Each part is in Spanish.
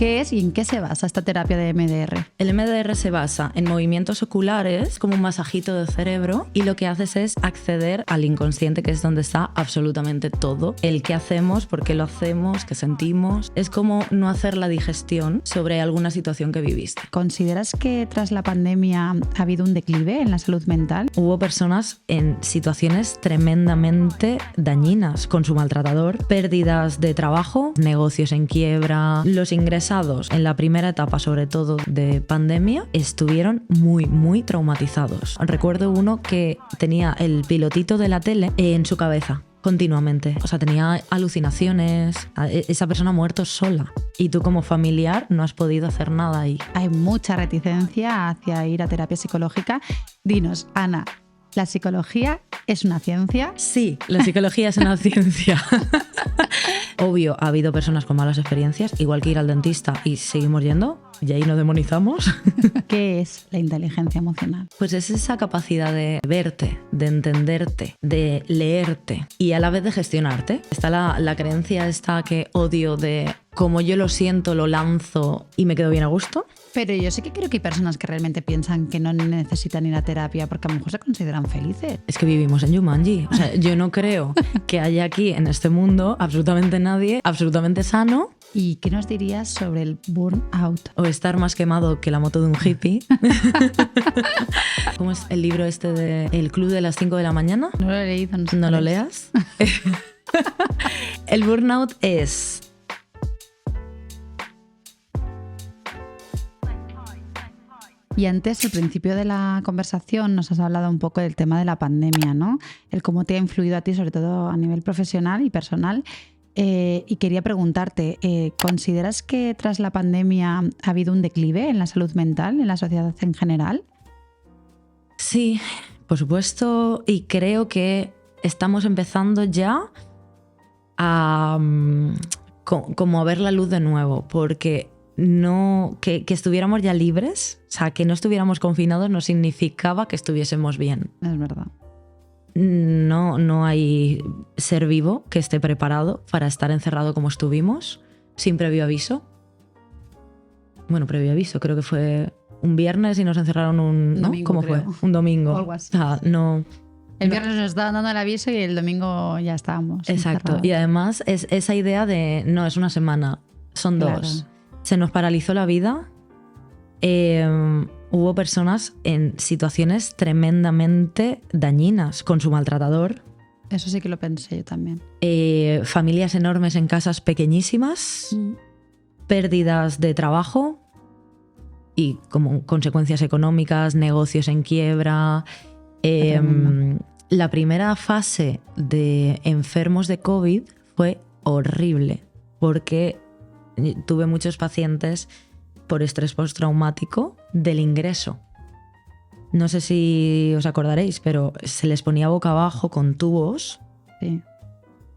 ¿Qué es y en qué se basa esta terapia de MDR? El MDR se basa en movimientos oculares, como un masajito del cerebro, y lo que haces es acceder al inconsciente, que es donde está absolutamente todo. El qué hacemos, por qué lo hacemos, qué sentimos. Es como no hacer la digestión sobre alguna situación que viviste. ¿Consideras que tras la pandemia ha habido un declive en la salud mental? Hubo personas en situaciones tremendamente dañinas con su maltratador, pérdidas de trabajo, negocios en quiebra. Los ingresados en la primera etapa, sobre todo de pandemia, estuvieron muy traumatizados. Recuerdo uno que tenía el pilotito de la tele en su cabeza continuamente. O sea, tenía alucinaciones. Esa persona ha muerto sola. Y tú como familiar no has podido hacer nada ahí. Hay mucha reticencia hacia ir a terapia psicológica. Dinos, Ana, ¿la psicología es una ciencia? Sí, la psicología es una ciencia. Obvio, ha habido personas con malas experiencias, igual que ir al dentista y seguimos yendo, y ahí nos demonizamos. ¿Qué es la inteligencia emocional? Pues es esa capacidad de verte, de entenderte, de leerte y a la vez de gestionarte. Está la creencia esta que odio de como yo lo siento, lo lanzo y me quedo bien a gusto. Pero yo sé que creo que hay personas que realmente piensan que no necesitan ir a terapia porque a lo mejor se consideran felices. Es que vivimos en Jumanji. O sea, yo no creo que haya aquí en este mundo absolutamente nadie absolutamente sano. ¿Y qué nos dirías sobre el burnout? O estar más quemado que la moto de un hippie. ¿Cómo es el libro este de El Club de las 5 de la mañana? No lo he leído. ¿No lo leas? El burnout es... Y antes, al principio de la conversación, nos has hablado un poco del tema de la pandemia, ¿no? El cómo te ha influido a ti, sobre todo a nivel profesional y personal. Y quería preguntarte, ¿consideras que tras la pandemia ha habido un declive en la salud mental, en la sociedad en general? Sí, por supuesto, y creo que estamos empezando ya a como a ver la luz de nuevo, porque no que estuviéramos ya libres, o sea, que no estuviéramos confinados no significaba que estuviésemos bien. Es verdad. No hay ser vivo que esté preparado para estar encerrado como estuvimos, sin previo aviso. Bueno, previo aviso, creo que fue un viernes y nos encerraron un... ¿no? Domingo, ¿Cómo creo. fue? Un domingo. Algo así. O sea, no... El viernes nos estaban dando el aviso y el domingo ya estábamos. Exacto. encerrados. Y además es esa idea de, no, es una semana, son Claro. 2. Se nos paralizó la vida. Hubo personas en situaciones tremendamente dañinas con su maltratador. Eso sí que lo pensé yo también. Familias enormes en casas pequeñísimas. Pérdidas de trabajo y como consecuencias económicas, negocios en quiebra. La primera fase de enfermos de COVID fue horrible porque tuve muchos pacientes por estrés postraumático del ingreso. No sé si os acordaréis, pero se les ponía boca abajo con tubos. Sí.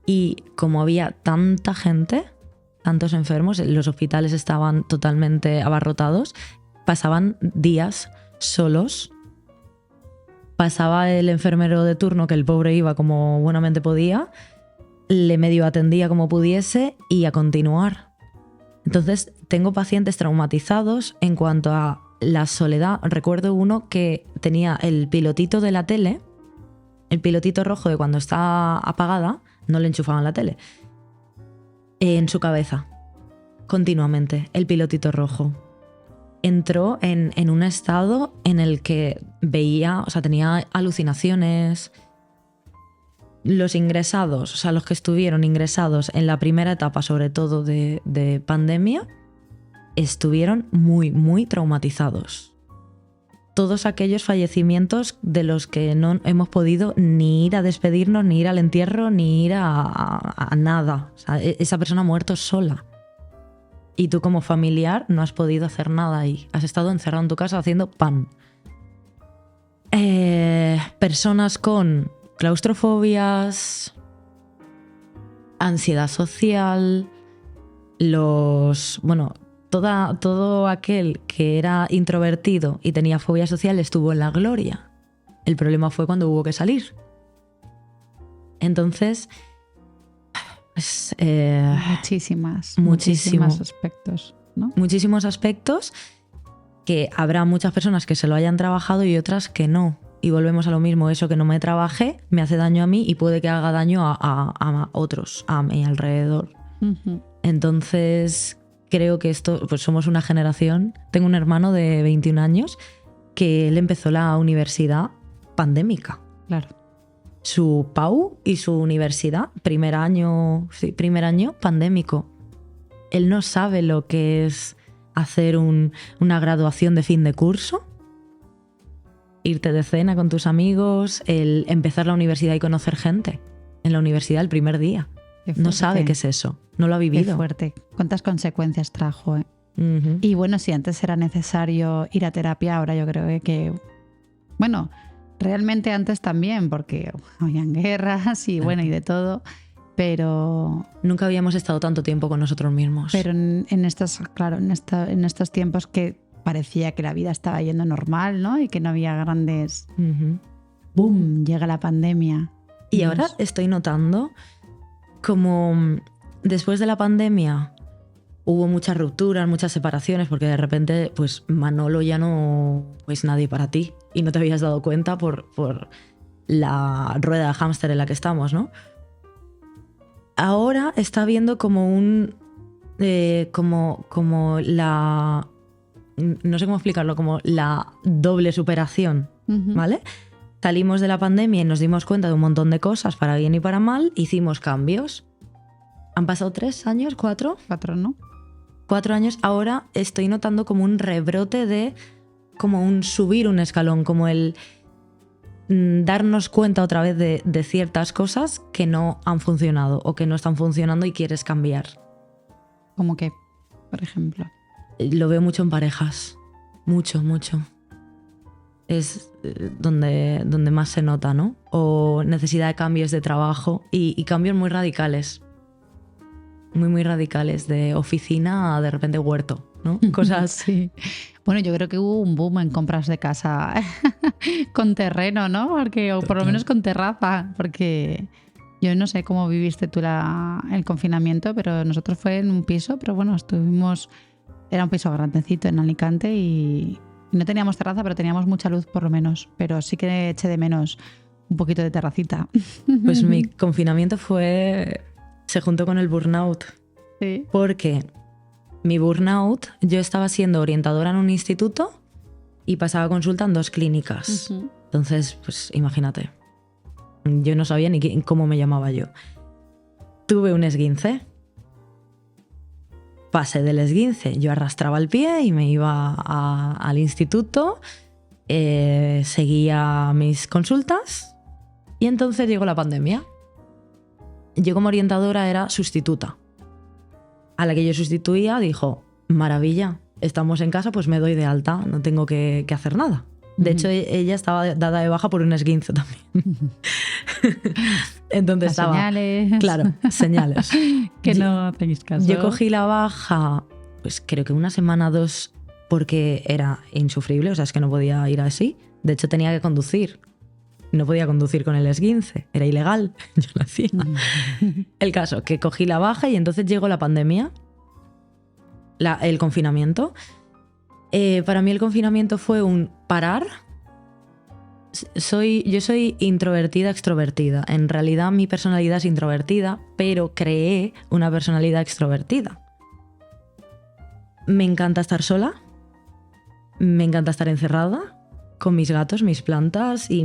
Y como había tanta gente, tantos enfermos, los hospitales estaban totalmente abarrotados, pasaban días solos. Pasaba el enfermero de turno, que el pobre iba como buenamente podía, le medio atendía como pudiese y a continuar. Entonces, tengo pacientes traumatizados en cuanto a la soledad. Recuerdo uno que tenía el pilotito de la tele, el pilotito rojo de cuando está apagada, no le enchufaban la tele, en su cabeza, continuamente, el pilotito rojo. Entró en un estado en el que veía, o sea, tenía alucinaciones. Los ingresados, o sea, los que estuvieron ingresados en la primera etapa, sobre todo de pandemia, estuvieron muy traumatizados. Todos aquellos fallecimientos de los que no hemos podido ni ir a despedirnos, ni ir al entierro, ni ir a nada. O sea, esa persona ha muerto sola. Y tú como familiar no has podido hacer nada ahí. Has estado encerrado en tu casa haciendo pan. Personas con claustrofobias, ansiedad social, todo aquel que era introvertido y tenía fobia social estuvo en la gloria. El problema fue cuando hubo que salir. Entonces... Muchísimos aspectos. ¿no? Muchísimos aspectos que habrá muchas personas que se lo hayan trabajado y otras que no. Y volvemos a lo mismo, eso que no me trabajé me hace daño a mí y puede que haga daño a otros, a mi alrededor. Ujú. Entonces, creo que esto, pues somos una generación. Tengo un hermano de 21 años que él empezó la universidad pandémica. Claro. Su PAU y su universidad, primer año pandémico. Él no sabe lo que es hacer una graduación de fin de curso, irte de cena con tus amigos, el empezar la universidad y conocer gente en la universidad el primer día. No sabe qué es eso, no lo ha vivido. Qué fuerte. ¿Cuántas consecuencias trajo? Uh-huh. Y bueno, si antes era necesario ir a terapia, ahora yo creo que bueno, realmente antes también, porque habían guerras y bueno, y de todo, pero nunca habíamos estado tanto tiempo con nosotros mismos. Pero en estos tiempos que parecía que la vida estaba yendo normal, ¿no? Y que no había grandes... Uh-huh. ¡Bum! Llega la pandemia. Y ahora estoy notando como después de la pandemia hubo muchas rupturas, muchas separaciones, porque de repente pues Manolo ya no es nadie para ti y no te habías dado cuenta por la rueda de hámster en la que estamos, ¿no? Ahora está viendo como como la... no sé cómo explicarlo, como la doble superación, Uh-huh. ¿vale? Salimos de la pandemia y nos dimos cuenta de un montón de cosas, para bien y para mal, hicimos cambios. Han pasado 3 años, 4. 4, ¿no? 4 años, ahora estoy notando como un rebrote de, como un subir un escalón, como el darnos cuenta otra vez de ciertas cosas que no han funcionado o que no están funcionando y quieres cambiar. ¿Cómo qué, por ejemplo? Lo veo mucho en parejas, mucho. Es donde más se nota, ¿no? O necesidad de cambios de trabajo y cambios muy radicales. Muy radicales, de oficina a de repente huerto, ¿no? Cosas. Sí. Bueno, yo creo que hubo un boom en compras de casa con terreno, ¿no? Porque, o por lo menos con terraza, porque yo no sé cómo viviste tú el confinamiento, pero nosotros fue en un piso, pero bueno, era un piso grandecito en Alicante y no teníamos terraza, pero teníamos mucha luz por lo menos, pero sí que eché de menos un poquito de terracita. Pues mi confinamiento se juntó con el burnout. Sí. Porque mi burnout, yo estaba siendo orientadora en un instituto y pasaba consulta en 2 clínicas. Uh-huh. Entonces, pues imagínate. Yo no sabía ni cómo me llamaba yo. Tuve un esguince. Pasé del esguince. Yo arrastraba el pie y me iba al instituto. Seguía mis consultas. Y entonces llegó la pandemia. Yo como orientadora era sustituta. A la que yo sustituía dijo, maravilla, estamos en casa, pues me doy de alta, no tengo que hacer nada. De hecho, ella estaba dada de baja por un esguince también. Entonces Las estaba... señales. Claro, señales. Que no hacéis caso. Yo cogí la baja, pues creo que 1 semana, 2, porque era insufrible, o sea, es que no podía ir así. De hecho, tenía que conducir. No podía conducir con el esguince, era ilegal, yo lo hacía. El caso, que cogí la baja y entonces llegó la pandemia, el confinamiento. Para mí el confinamiento fue un parar. Yo soy introvertida, extrovertida. En realidad mi personalidad es introvertida, pero creé una personalidad extrovertida. Me encanta estar sola, me encanta estar encerrada con mis gatos, mis plantas y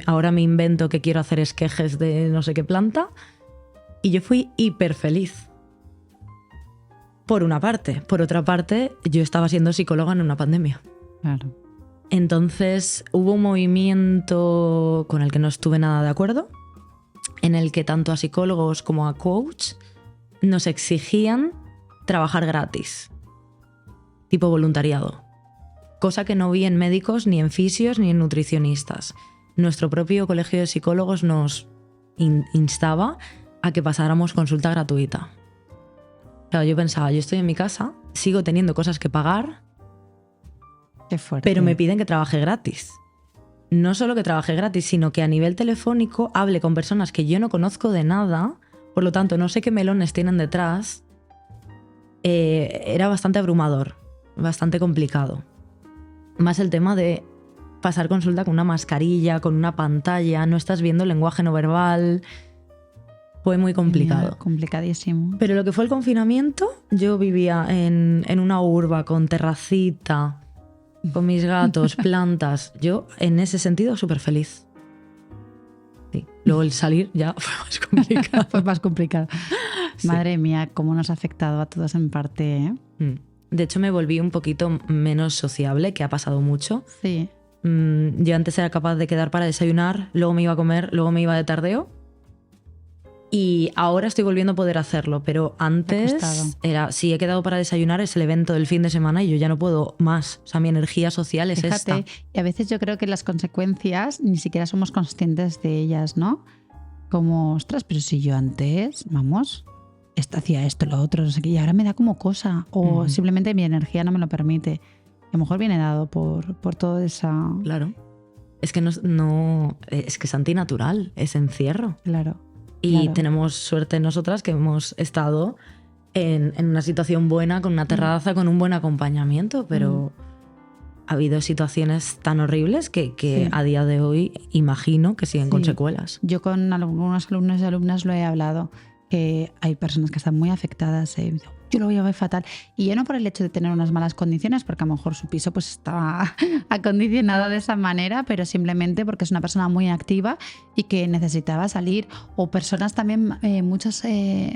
ahora me invento que quiero hacer esquejes de no sé qué planta y yo fui hiper feliz. Por una parte. Por otra parte, yo estaba siendo psicóloga en una pandemia. Claro. Entonces hubo un movimiento con el que no estuve nada de acuerdo, en el que tanto a psicólogos como a coach nos exigían trabajar gratis, tipo voluntariado. Cosa que no vi en médicos, ni en fisios, ni en nutricionistas. Nuestro propio colegio de psicólogos nos instaba a que pasáramos consulta gratuita. Claro, yo pensaba, yo estoy en mi casa, sigo teniendo cosas que pagar, Qué fuerte. pero me piden que trabaje gratis. No solo que trabaje gratis, sino que a nivel telefónico hable con personas que yo no conozco de nada, por lo tanto no sé qué melones tienen detrás, era bastante abrumador, bastante complicado. Más el tema de pasar consulta con una mascarilla, con una pantalla, no estás viendo el lenguaje no verbal. Fue muy complicado. Complicadísimo. Pero lo que fue el confinamiento, yo vivía en una urba con terracita, con mis gatos, plantas. Yo, en ese sentido, súper feliz. Sí. Luego el salir ya fue más complicado. Fue más complicado. Sí. Madre mía, cómo nos ha afectado a todos en parte, ¿eh? De hecho, me volví un poquito menos sociable, que ha pasado mucho. Sí. Yo antes era capaz de quedar para desayunar, luego me iba a comer, luego me iba de tardeo. Y ahora estoy volviendo a poder hacerlo, pero antes era, si he quedado para desayunar es el evento del fin de semana y yo ya no puedo más. O sea, mi energía social es esta. Y a veces yo creo que las consecuencias ni siquiera somos conscientes de ellas, ¿no? Como, ostras, pero si yo antes, vamos, hacía esto, lo otro, no sé qué, y ahora me da como cosa. O simplemente mi energía no me lo permite. A lo mejor viene dado por toda esa... Claro. Es que no es que es antinatural, es encierro. Claro. Y claro. tenemos suerte nosotras que hemos estado en una situación buena, con una terraza, con un buen acompañamiento, pero ha habido situaciones tan horribles que a día de hoy imagino que siguen con secuelas. Yo con algunos alumnos y alumnas lo he hablado, que hay personas que están muy afectadas, yo lo voy a ver fatal. Y ya no por el hecho de tener unas malas condiciones, porque a lo mejor su piso pues estaba acondicionado de esa manera, pero simplemente porque es una persona muy activa y que necesitaba salir. O personas también, muchas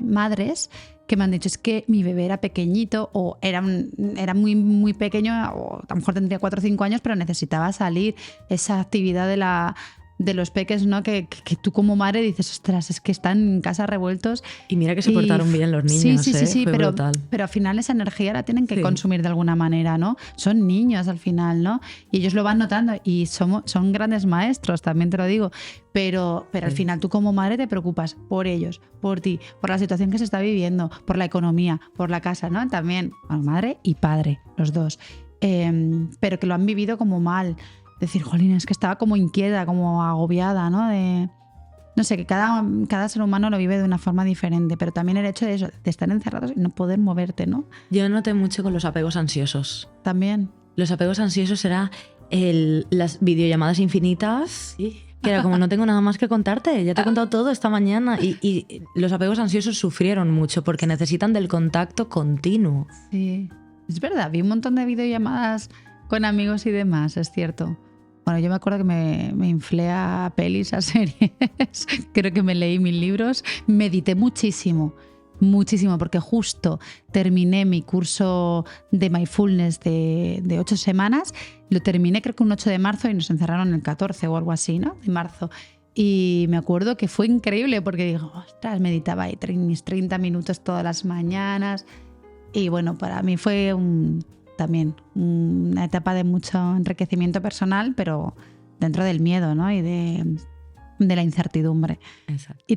madres que me han dicho, es que mi bebé era pequeñito o era muy, muy pequeño, o a lo mejor tendría 4 o 5 años, pero necesitaba salir. Esa actividad de los peques, ¿no? Que tú como madre dices, ostras, es que están en casa revueltos. Y mira que se portaron bien los niños, sí, fue brutal. Pero al final esa energía la tienen que consumir de alguna manera, ¿no? Son niños al final, ¿no? Y ellos lo van notando y son grandes maestros, también te lo digo. Pero al final tú como madre te preocupas por ellos, por ti, por la situación que se está viviendo, por la economía, por la casa, ¿no? También, bueno, madre y padre, los dos. Pero que lo han vivido como mal. Decir, jolín, es que estaba como inquieta, como agobiada, ¿no? No sé, que cada ser humano lo vive de una forma diferente, pero también el hecho de eso, de estar encerrados y no poder moverte, ¿no? Yo noté mucho con los apegos ansiosos. También. Los apegos ansiosos era las videollamadas infinitas, que era como, no tengo nada más que contarte, ya te he contado todo esta mañana. Y los apegos ansiosos sufrieron mucho porque necesitan del contacto continuo. Sí, es verdad, vi un montón de videollamadas con amigos y demás, es cierto. Bueno, yo me acuerdo que me inflé a pelis, a series, creo que me leí 1000 libros, medité muchísimo, porque justo terminé mi curso de mindfulness de 8 semanas, lo terminé creo que un 8 de marzo y nos encerraron el 14 o algo así, ¿no? De marzo. Y me acuerdo que fue increíble porque digo, ostras, meditaba ahí mis 30 minutos todas las mañanas y bueno, para mí fue también una etapa de mucho enriquecimiento personal, pero dentro del miedo, ¿no? Y de la incertidumbre. Exacto. Y